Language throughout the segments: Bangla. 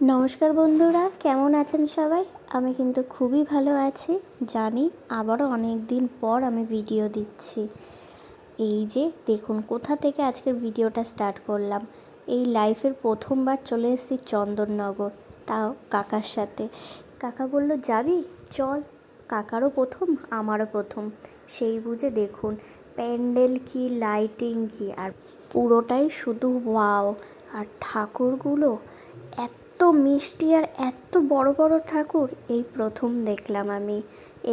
নমস্কার বন্ধুরা, কেমন আছেন সবাই? আমি কিন্তু খুবই ভালো আছি। জানি আবারও অনেক দিন পর আমি ভিডিও দিচ্ছি। এই যে দেখুন কোথা থেকে আজকের ভিডিওটা স্টার্ট করলাম। এই লাইফের প্রথমবার চলে এসেছি চন্দননগর, তাও কাকার সাথে। কাকা বলল যাবি চল। কাকারও প্রথম, আমারও প্রথম। সেই বুঝে দেখুন প্যান্ডেল কি, লাইটিং কি, আর পুরোটাই শুধু ওয়াও। আর ঠাকুরগুলো এত মিষ্টি আর এত বড় বড় ঠাকুর এই প্রথম দেখলাম আমি।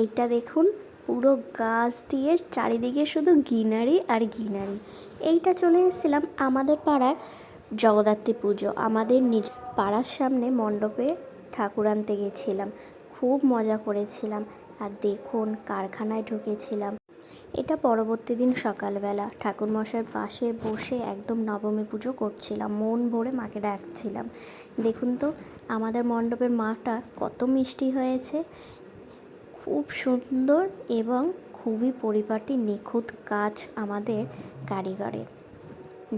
এইটা দেখুন পুরো গাছ দিয়ে চারিদিকে শুধু গ্রিনারি আর গ্রিনারি। এইটা চলে এসেছিলাম আমাদের পাড়ার জগদ্ধাত্রী পুজো, আমাদের নিজ পাড়ার সামনে মণ্ডপে ঠাকুর আনতে গেছিলাম। খুব মজা করেছিলাম। আর দেখুন কারখানায় ঢুকেছিলাম। এটা পরবর্তী দিন সকালবেলা ঠাকুরমশাইয়ের পাশে বসে একদম নবমী পুজো করছিলাম, মন ভরে মাকে ডাকছিলাম। দেখুন তো আমাদের মণ্ডপের মাটা কত মিষ্টি হয়েছে, খুব সুন্দর এবং খুবই পরিপাটি নিখুঁত কাজ আমাদের কারিগরের।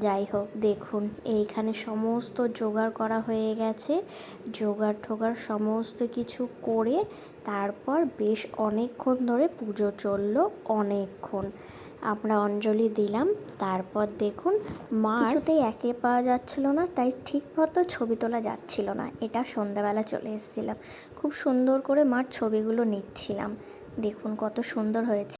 যাই হোক দেখুন এইখানে সমস্ত জোগাড় করা হয়ে গেছে। জোগাড় ঠোগাড় সমস্ত কিছু করে তারপর বেশ অনেকক্ষণ ধরে পুজো চললো, অনেকক্ষণ আমরা অঞ্জলি দিলাম। তারপর দেখুন মা কিছুতেই একে পাওয়া যাচ্ছিল না, তাই ঠিক মতো ছবি তোলা যাচ্ছিল না। এটা সন্ধ্যাবেলা চলে এসেছিলাম, খুব সুন্দর করে মার ছবিগুলো নিচ্ছিলাম। দেখুন কত সুন্দর হয়েছে।